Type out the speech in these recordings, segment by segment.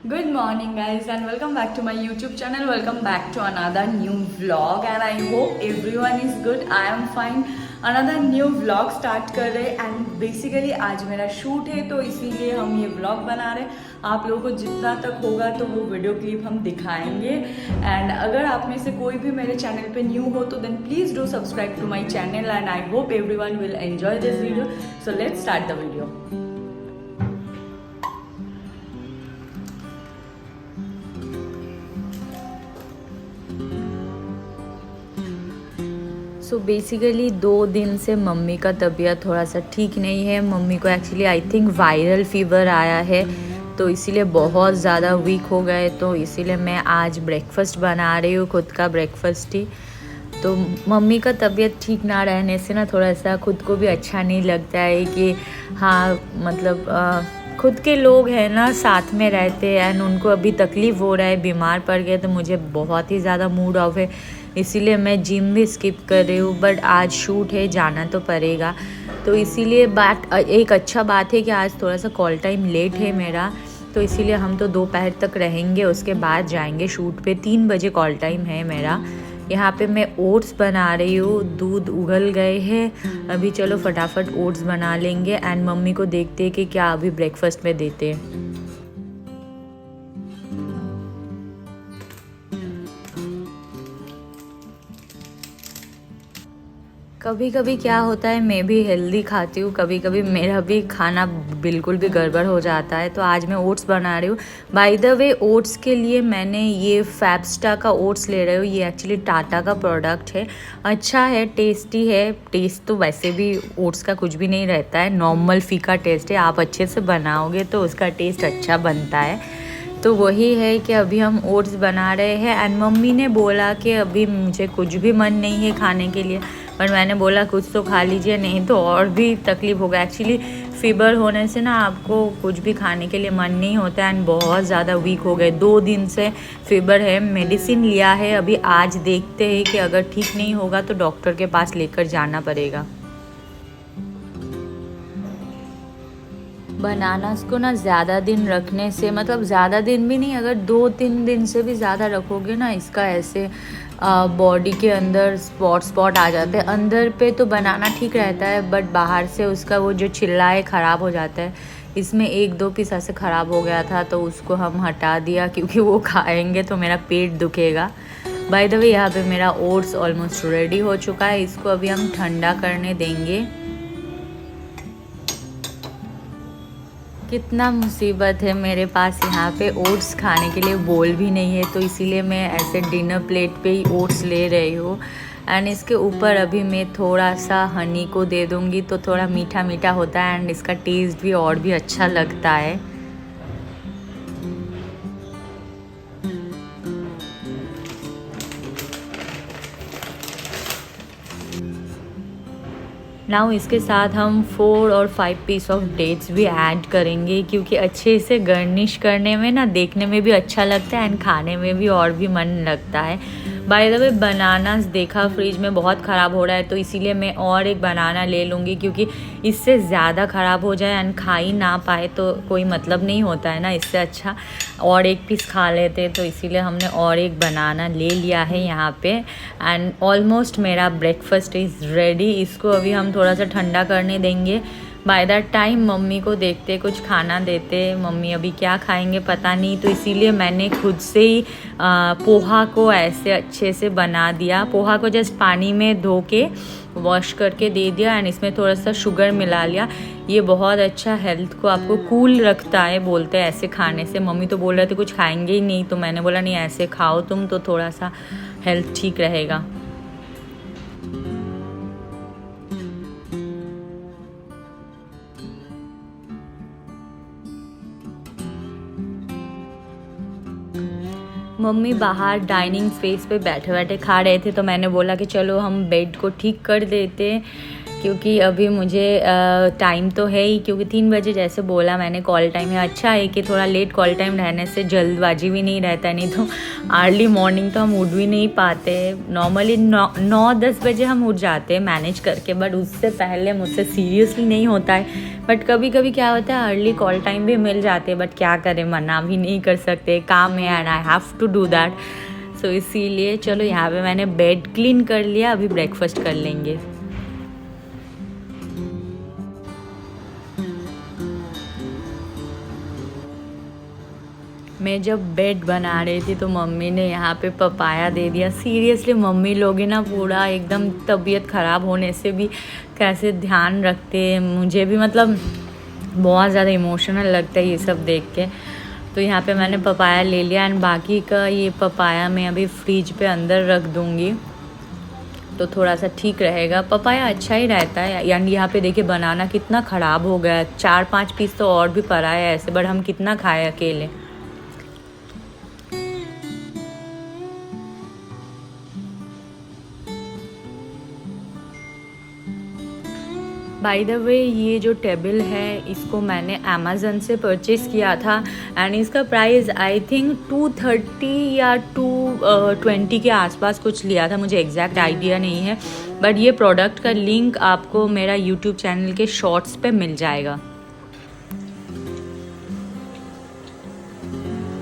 Good morning, guys, and welcome back to my YouTube channel. Welcome back to another new vlog, and I hope everyone is good. I am fine. Another new vlog start कर रहे and basically आज मेरा shoot है तो इसीलिए हम ये vlog बना रहे हैं. आप लोगों को जितना तक होगा तो वो वीडियो क्लिप हम दिखाएंगे. एंड अगर आप में से कोई भी मेरे चैनल पे न्यू हो तो then please do subscribe to my channel and I hope everyone will enjoy this video. So let's start the video. So basically 2 दिन से मम्मी का तबीयत थोड़ा सा ठीक नहीं है. मम्मी को actually I think viral fever आया है तो इसीलिए बहुत ज़्यादा वीक हो गए. तो इसीलिए मैं आज ब्रेकफास्ट बना रही हूँ, खुद का ब्रेकफास्ट ही. तो मम्मी का तबीयत ठीक ना रहने से ना थोड़ा सा खुद को भी अच्छा नहीं लगता है कि हाँ मतलब खुद के लोग हैं ना साथ में रहते हैं एंड उनको अभी तकलीफ़ हो रहा है, बीमार पड़ गए तो मुझे बहुत ही ज़्यादा मूड ऑफ है. इसीलिए मैं जिम भी स्किप कर रही हूँ. बट आज शूट है, जाना तो पड़ेगा. तो इसीलिए एक अच्छा बात है कि आज थोड़ा सा कॉल टाइम लेट है मेरा. तो इसीलिए हम तो दोपहर तक रहेंगे, उसके बाद जाएंगे शूट पे. 3 बजे कॉल टाइम है मेरा. यहाँ पे मैं ओट्स बना रही हूँ, दूध उगल गए हैं अभी. चलो फटाफट ओट्स बना लेंगे एंड मम्मी को देखते हैं कि क्या अभी ब्रेकफास्ट में देते हैं. कभी कभी क्या होता है, मैं भी हेल्दी खाती हूँ, कभी कभी मेरा भी खाना बिल्कुल भी गड़बड़ हो जाता है. तो आज मैं ओट्स बना रही हूँ. बाय द वे ओट्स के लिए मैंने ये फैबस्टा का ओट्स ले रही हूँ. ये एक्चुअली टाटा का प्रोडक्ट है. अच्छा है, टेस्टी है. टेस्ट तो वैसे भी ओट्स का कुछ भी नहीं रहता है, नॉर्मल फीका टेस्ट है. आप अच्छे से बनाओगे तो उसका टेस्ट अच्छा बनता है. तो वही है कि अभी हम ओट्स बना रहे हैं एंड मम्मी ने बोला कि अभी मुझे कुछ भी मन नहीं है खाने के लिए. पर मैंने बोला कुछ तो खा लीजिए, नहीं तो और भी तकलीफ़ होगा. एक्चुअली फीवर होने से ना आपको कुछ भी खाने के लिए मन नहीं होता एंड बहुत ज़्यादा वीक हो गए. 2 दिन से फीवर है, मेडिसिन लिया है. अभी आज देखते हैं कि अगर ठीक नहीं होगा तो डॉक्टर के पास लेकर जाना पड़ेगा. बनानास को ना ज़्यादा दिन रखने से, मतलब ज़्यादा दिन भी नहीं, अगर 2-3 दिन से भी ज़्यादा रखोगे ना इसका ऐसे बॉडी के अंदर स्पॉट आ जाते हैं. अंदर पे तो बनाना ठीक रहता है बट बाहर से उसका वो जो छिल्ला है ख़राब हो जाता है. इसमें 1-2 पीस ऐसे ख़राब हो गया था तो उसको हम हटा दिया क्योंकि वो खाएंगे तो मेरा पेट दुखेगा. बाय द वे यहाँ पे मेरा ओट्स ऑलमोस्ट रेडी हो चुका है. इसको अभी हम ठंडा करने देंगे. कितना मुसीबत है, मेरे पास यहाँ पे ओट्स खाने के लिए बोल भी नहीं है तो इसीलिए मैं ऐसे डिनर प्लेट पे ही ओट्स ले रही हूँ. एंड इसके ऊपर अभी मैं थोड़ा सा हनी को दे दूँगी तो थोड़ा मीठा मीठा होता है एंड इसका टेस्ट भी और भी अच्छा लगता है. नाउ इसके साथ हम 4 और 5 पीस ऑफ डेट्स भी ऐड करेंगे क्योंकि अच्छे से गार्निश करने में ना देखने में भी अच्छा लगता है एंड खाने में भी और भी मन लगता है. बाय द वे बनानास देखा फ्रिज में बहुत ख़राब हो रहा है तो इसीलिए मैं और एक बनाना ले लूँगी क्योंकि इससे ज़्यादा ख़राब हो जाए एंड खा ही ना पाए तो कोई मतलब नहीं होता है ना. इससे अच्छा और एक पीस खा लेते. तो इसीलिए हमने और एक बनाना ले लिया है यहाँ पे. एंड ऑलमोस्ट मेरा ब्रेकफास्ट इज़ रेडी. इसको अभी हम थोड़ा सा ठंडा करने देंगे. बाय दैट टाइम मम्मी को देखते, कुछ खाना देते. मम्मी अभी क्या खाएंगे पता नहीं तो इसीलिए मैंने खुद से ही पोहा को ऐसे अच्छे से बना दिया. पोहा को जस्ट पानी में धो के वॉश करके दे दिया एंड इसमें थोड़ा सा शुगर मिला लिया. ये बहुत अच्छा हेल्थ को आपको कूल रखता है बोलते हैं ऐसे खाने से. मम्मी तो बोल रहे थे कुछ खाएंगे ही नहीं तो मैंने बोला नहीं ऐसे खाओ तुम तो थोड़ा सा हेल्थ ठीक रहेगा. मम्मी बाहर डाइनिंग स्पेस पे बैठे बैठे खा रहे थे तो मैंने बोला कि चलो हम बेड को ठीक कर देते क्योंकि अभी मुझे टाइम तो है ही, क्योंकि 3 बजे जैसे बोला मैंने कॉल टाइम है। अच्छा है कि थोड़ा लेट कॉल टाइम रहने से जल्दबाजी भी नहीं रहता, नहीं तो अर्ली मॉर्निंग तो हम उठ भी नहीं पाते। नॉर्मली 9-10 बजे हम उठ जाते हैं मैनेज करके, बट उससे पहले मुझसे सीरियसली नहीं होता है। बट कभी कभी क्या होता है अर्ली कॉल टाइम भी मिल जाते हैं, बट क्या करें, मना भी नहीं कर सकते, काम है and I have to do that. So इसीलिए चलो यहाँ पे मैंने बेड क्लीन कर लिया, अभी ब्रेकफास्ट कर लेंगे। मैं जब बेड बना रही थी तो मम्मी ने यहाँ पे पपाया दे दिया। सीरियसली मम्मी लोग ही ना पूरा एकदम तबीयत ख़राब होने से भी कैसे ध्यान रखते हैं, मुझे भी मतलब बहुत ज़्यादा इमोशनल लगता है ये सब देख के। तो यहाँ पे मैंने पपाया ले लिया एंड बाकी का ये पपाया मैं अभी फ्रिज पे अंदर रख दूँगी तो थोड़ा सा ठीक रहेगा। पपाया अच्छा ही रहता है। यानी यहाँ पे देखिए बनाना कितना ख़राब हो गया, 4-5 पीस तो और भी पड़ा है ऐसे, बट हम कितना खाए अकेले। बाय द वे ये जो टेबल है इसको मैंने अमेज़न से परचेज़ किया था एंड इसका प्राइस आई थिंक 230 या 220 के आसपास कुछ लिया था, मुझे एग्जैक्ट आइडिया नहीं है। बट ये प्रोडक्ट का लिंक आपको मेरा यूट्यूब चैनल के शॉर्ट्स पे मिल जाएगा।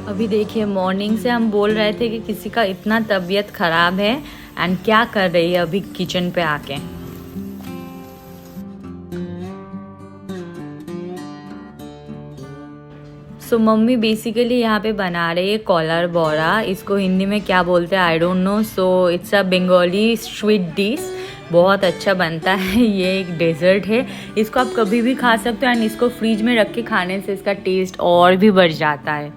अभी देखिए मॉर्निंग से हम बोल रहे थे कि किसी का इतना तबीयत ख़राब है एंड क्या कर रही है अभी किचन पे आके। सो मम्मी बेसिकली यहाँ पे बना रही है कॉलर बोरा, इसको हिंदी में क्या बोलते हैं I don't know. So it's a Bengali sweet dish, बहुत अच्छा बनता है। ये एक डेजर्ट है, इसको आप कभी भी खा सकते हो एंड इसको फ्रिज में रख के खाने से इसका टेस्ट और भी बढ़ जाता है।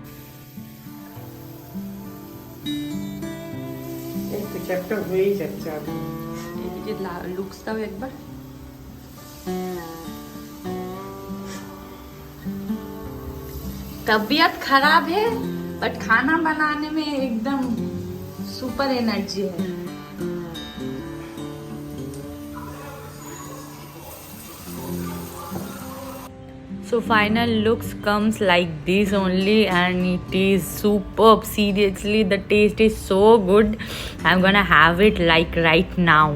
चैप्टर हो ही যাচ্ছে लुक्स दाও एक बार। तबीयत खराब है बट खाना बनाने में एकदम सुपर एनर्जी है। So final looks comes like this only and it is superb. Seriously the taste is so good. I'm gonna have it like right now.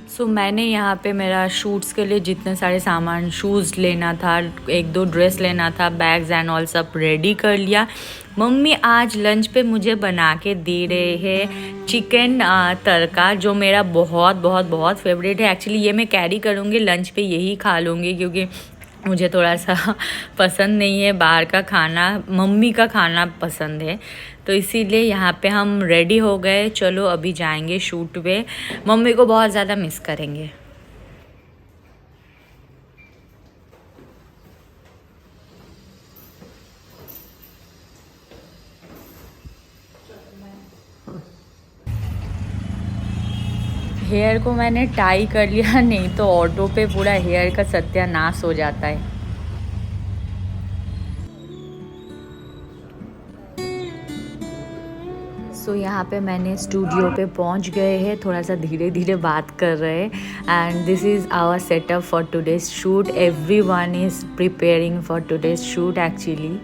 सो मैंने यहाँ पे मेरा शूट्स के लिए जितने सारे सामान, शूज़ लेना था, 1-2 ड्रेस लेना था, बैग्स एंड ऑल सब रेडी कर लिया। मम्मी आज लंच पे मुझे बना के दे रहे हैं चिकन तड़का, जो मेरा बहुत बहुत बहुत फेवरेट है। एक्चुअली ये मैं कैरी करूँगी लंच पे, यही खा लूँगी क्योंकि मुझे थोड़ा सा पसंद नहीं है बाहर का खाना, मम्मी का खाना पसंद है। तो इसीलिए यहाँ पे हम रेडी हो गए, चलो अभी जाएंगे शूट पे। मम्मी को बहुत ज़्यादा मिस करेंगे। हेयर को मैंने टाई कर लिया, नहीं तो ऑटो पे पूरा हेयर का सत्यानाश हो जाता है। सो यहाँ पे मैंने स्टूडियो पे पहुँच गए हैं, थोड़ा सा धीरे धीरे बात कर रहे हैं and this is our setup for today's shoot. Everyone is preparing for today's shoot actually.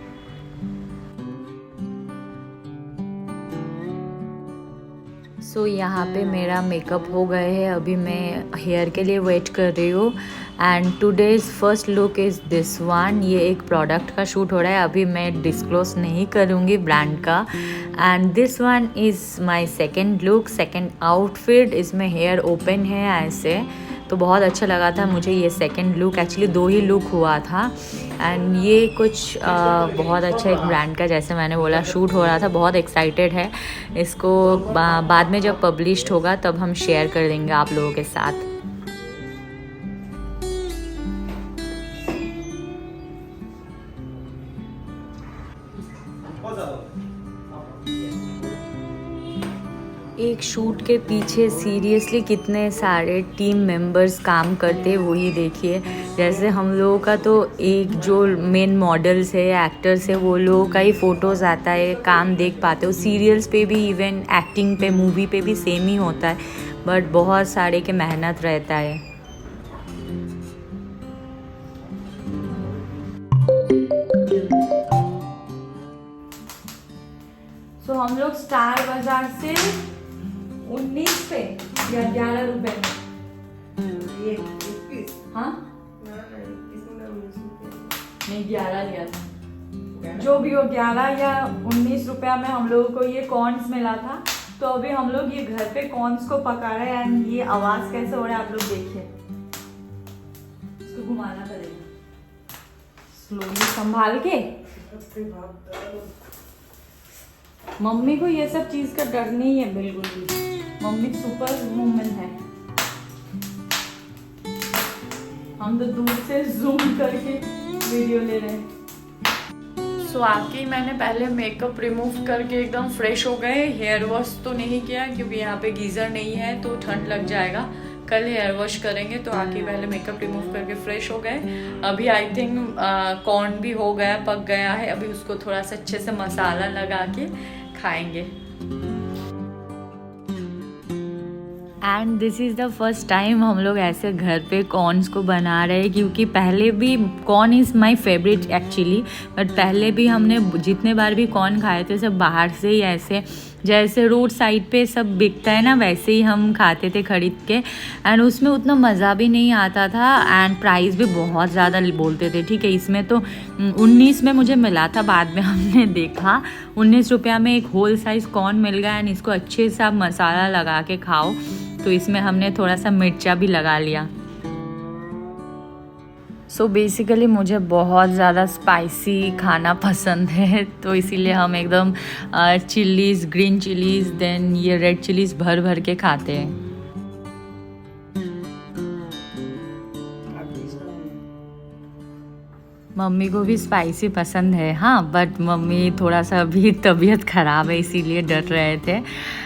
So यहाँ पे मेरा मेकअप हो गए है, अभी मैं हेयर के लिए वेट कर रही हूँ and today's first look is this one. ये एक प्रोडक्ट का शूट हो रहा है, अभी मैं डिस्क्लोज नहीं करूँगी ब्रांड का। And this one is my second look, second outfit. इसमें हेयर ओपन है ऐसे, तो बहुत अच्छा लगा था मुझे ये सेकंड लुक। एक्चुअली 2 ही लुक हुआ था एंड ये कुछ बहुत अच्छा एक ब्रांड का, जैसे मैंने बोला, शूट हो रहा था। बहुत एक्साइटेड है इसको, बाद में जब पब्लिश्ड होगा तब हम शेयर कर देंगे आप लोगों के साथ। एक शूट के पीछे सीरियसली कितने सारे टीम मेंबर्स काम करते हैं वही देखिए। जैसे हम लोगों का तो एक जो मेन मॉडल्स है एक्टर्स है वो लोगों का ही फ़ोटोज़ आता है, काम देख पाते हो। सीरियल्स पे भी इवन एक्टिंग पे मूवी पे भी सेम ही होता है, बट बहुत सारे के मेहनत रहता है। तो हम लोग स्टार बाजार से 19 पे या 11 रुपए में, ये 21 हाँ ना 21 ना 19 रुपए। नहीं 11 लिया था, जो भी हो 11 या 19 रुपया में हम लोगों को ये कॉर्न्स मिला था। तो अभी हम लोग ये घर पे कॉर्न्स को पका रहे हैं एंड ये आवाज कैसे हो रहा है आप लोग देखिए। इसको घुमाना पड़ेगा स्लोली संभाल के। अपने बाप दादा मम्मी को ये सब चीज का डर नहीं है बिल्कुल भी, मम्मी सुपर वुमन है। हम तो दूर से जूम करके वीडियो ले रहे हैं। सो आके मैंने पहले मेकअप रिमूव करके एकदम फ्रेश हो गए। हेयर वॉश तो नहीं किया क्योंकि यहाँ पे गीजर नहीं है तो ठंड लग जाएगा, कल हेयर वॉश करेंगे। तो आके पहले मेकअप रिमूव करके फ्रेश हो गए। अभी आई थिंक कॉर्न भी हो गया, पक गया है। अभी उसको थोड़ा सा अच्छे से मसाला लगा के खाएंगे। And this is the first time हम लोग ऐसे घर पे कॉर्न्स को बना रहे हैं, क्योंकि पहले भी corn is my favourite actually, but पहले भी हमने जितने बार भी कॉर्न खाए थे सब बाहर से ही, ऐसे जैसे रोड साइड पे सब बिकता है ना वैसे ही हम खाते थे खरीद के। एंड उसमें उतना मज़ा भी नहीं आता था एंड प्राइस भी बहुत ज़्यादा बोलते थे। ठीक है, इसमें तो 19 में मुझे मिला था, बाद में हमने देखा 19 रुपया में एक होल साइज़ कॉर्न मिल गया। एंड इसको अच्छे से आप मसाला लगा के खाओ। तो इसमें हमने थोड़ा सा मिर्चा भी लगा लिया। सो बेसिकली मुझे बहुत ज़्यादा स्पाइसी खाना पसंद है, तो इसीलिए हम एकदम चिलीज़, ग्रीन चिलीज़, देन ये रेड चिलीज़ भर भर के खाते हैं। मम्मी को भी स्पाइसी पसंद है, हाँ, बट मम्मी थोड़ा सा अभी तबीयत ख़राब है इसीलिए डर रहे थे।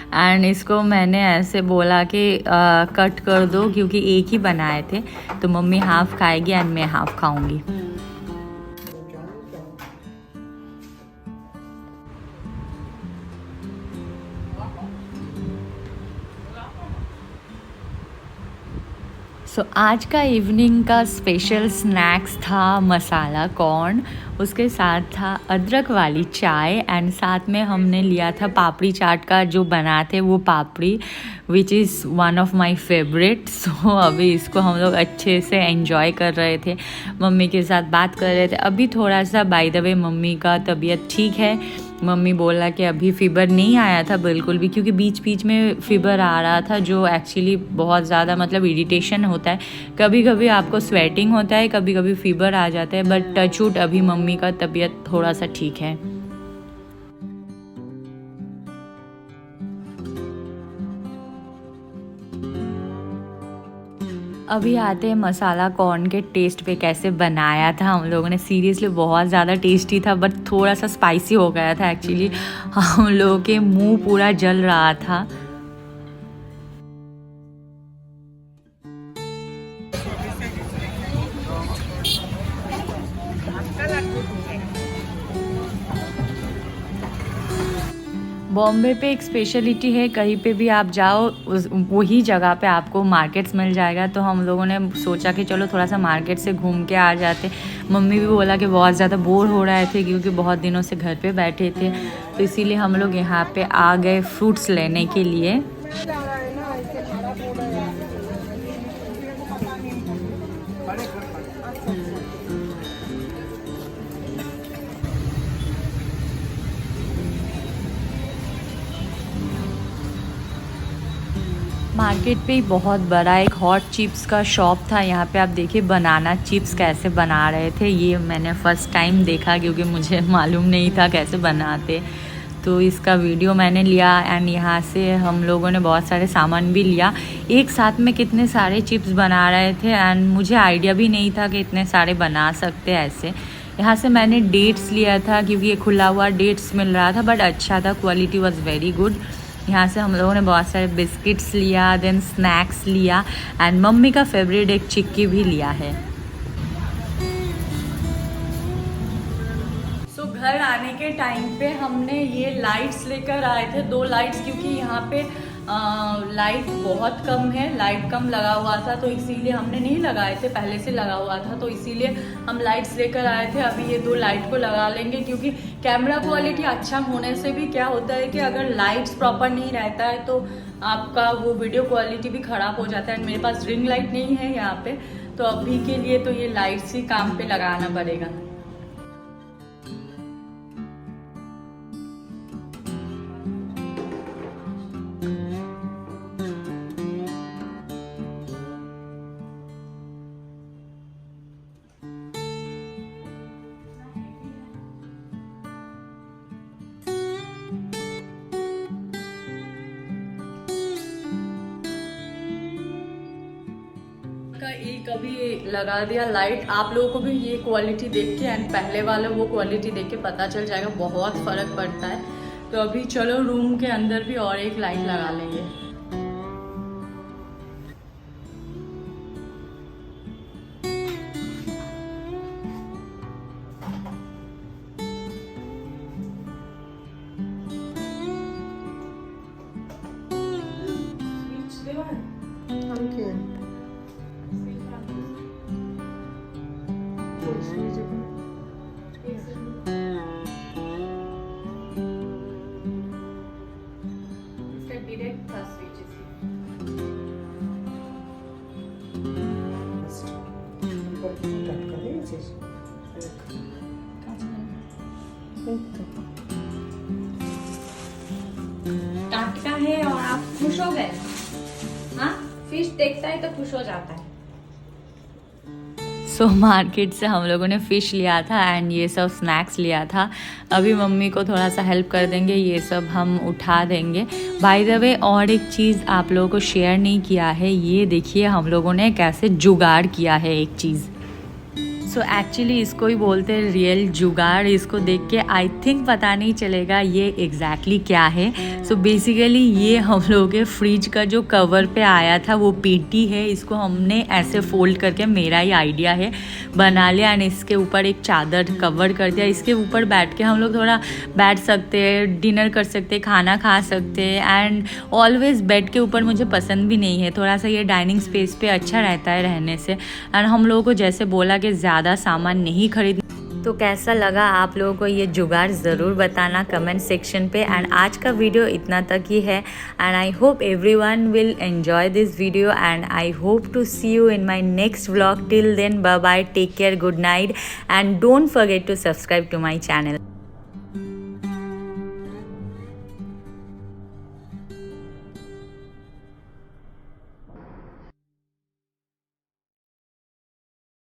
एंड इसको मैंने ऐसे बोला कि कट कर दो क्योंकि एक ही बनाए थे, तो मम्मी हाफ़ खाएगी एंड मैं हाफ़ खाऊंगी। सो आज का इवनिंग का स्पेशल स्नैक्स था मसाला कॉर्न, उसके साथ था अदरक वाली चाय एंड साथ में हमने लिया था पापड़ी चाट का जो बनाते वो पापड़ी, which is one of my favourite. So अभी इसको हम लोग अच्छे से एंजॉय कर रहे थे, मम्मी के साथ बात कर रहे थे। अभी थोड़ा सा बाय द वे मम्मी का तबीयत ठीक है। मम्मी बोला कि अभी फ़ीवर नहीं आया था बिल्कुल भी, क्योंकि बीच बीच में फ़ीवर आ रहा था जो एक्चुअली बहुत ज़्यादा मतलब इरिटेशन होता है। कभी कभी आपको स्वेटिंग होता है, कभी कभी फ़ीवर आ जाता है, बट टच वुड अभी मम्मी का तबीयत थोड़ा सा ठीक है। अभी आते हैं मसाला कॉर्न के टेस्ट पे, कैसे बनाया था हम लोगों ने। सीरियसली बहुत ज़्यादा टेस्टी था, बट थोड़ा सा स्पाइसी हो गया था एक्चुअली। हम लोगों के मुंह पूरा जल रहा था। बॉम्बे पे एक स्पेशलिटी है, कहीं पे भी आप जाओ वही जगह पे आपको मार्केट्स मिल जाएगा। तो हम लोगों ने सोचा कि चलो थोड़ा सा मार्केट से घूम के आ जाते। मम्मी भी बोला कि बहुत ज़्यादा बोर हो रहे थे क्योंकि बहुत दिनों से घर पे बैठे थे, तो इसीलिए हम लोग यहाँ पे आ गए फ्रूट्स लेने के लिए। मार्केट पे ही बहुत बड़ा एक हॉट चिप्स का शॉप था। यहाँ पे आप देखिए बनाना चिप्स कैसे बना रहे थे, ये मैंने फ़र्स्ट टाइम देखा क्योंकि मुझे मालूम नहीं था कैसे बनाते। तो इसका वीडियो मैंने लिया एंड यहाँ से हम लोगों ने बहुत सारे सामान भी लिया। एक साथ में कितने सारे चिप्स बना रहे थे एंड मुझे आइडिया भी नहीं था कि इतने सारे बना सकते ऐसे। यहाँ से मैंने डेट्स लिया था क्योंकि ये खुला हुआ डेट्स मिल रहा था, बट अच्छा था, क्वालिटी वॉज वेरी गुड। यहाँ से हम लोगों ने बहुत सारे बिस्किट्स लिया, देन स्नैक्स लिया एंड मम्मी का फेवरेट एक चिक्की भी लिया है। घर आने के टाइम पे हमने ये लाइट्स लेकर आए थे, 2 लाइट्स, क्योंकि यहाँ पे लाइट बहुत कम है, लाइट कम लगा हुआ था तो इसीलिए हमने नहीं लगाए थे, पहले से लगा हुआ था तो इसीलिए हम लाइट्स लेकर आए थे। अभी ये 2 लाइट को लगा लेंगे, क्योंकि कैमरा क्वालिटी अच्छा होने से भी क्या होता है कि अगर लाइट्स प्रॉपर नहीं रहता है तो आपका वो वीडियो क्वालिटी भी ख़राब हो जाता है। मेरे पास रिंग लाइट नहीं है यहाँ पे, तो अभी के लिए तो ये लाइट्स ही काम पे लगाना पड़ेगा। एक अभी लगा दिया लाइट। आप लोगों को भी ये क्वालिटी देख के एंड पहले वाला वो क्वालिटी देख के पता चल जाएगा, बहुत फ़र्क पड़ता है। तो अभी चलो रूम के अंदर भी और एक लाइट लगा लेंगे। डायरेक्ट था स्विच टाटका है और आप खुश हो गए। हाँ, फिश देखता है तो खुश हो जाता है। सो मार्केट से हम लोगों ने फ़िश लिया था एंड ये सब स्नैक्स लिया था। अभी मम्मी को थोड़ा सा हेल्प कर देंगे, ये सब हम उठा देंगे। बाय द वे और एक चीज़ आप लोगों को शेयर नहीं किया है, ये देखिए हम लोगों ने कैसे जुगाड़ किया है एक चीज़। सो एक्चुअली इसको ही बोलते हैं रियल जुगाड़। इसको देख के आई थिंक पता नहीं चलेगा ये एग्जैक्टली क्या है। सो बेसिकली ये हम लोगों के फ्रिज का जो कवर पे आया था वो पेटी है, इसको हमने ऐसे फोल्ड करके, मेरा ही आइडिया है, बना लिया एंड इसके ऊपर एक चादर कवर कर दिया। इसके ऊपर बैठ के हम लोग थोड़ा बैठ सकते हैं, डिनर कर सकते हैं, खाना खा सकते हैं। एंड ऑलवेज बेड के ऊपर मुझे पसंद भी नहीं है, थोड़ा सा ये डाइनिंग स्पेस पे अच्छा रहता है रहने से। एंड हम लोगों को जैसे बोला कि ज़्यादा सामान नहीं खरीद। तो कैसा लगा आप लोगों को ये जुगाड़ ज़रूर बताना कमेंट सेक्शन पे। एंड आज का वीडियो इतना तक ही है and I hope everyone will enjoy this video and I hope to see you in my next vlog. Till then bye bye, take care, good night and don't forget to subscribe to my channel.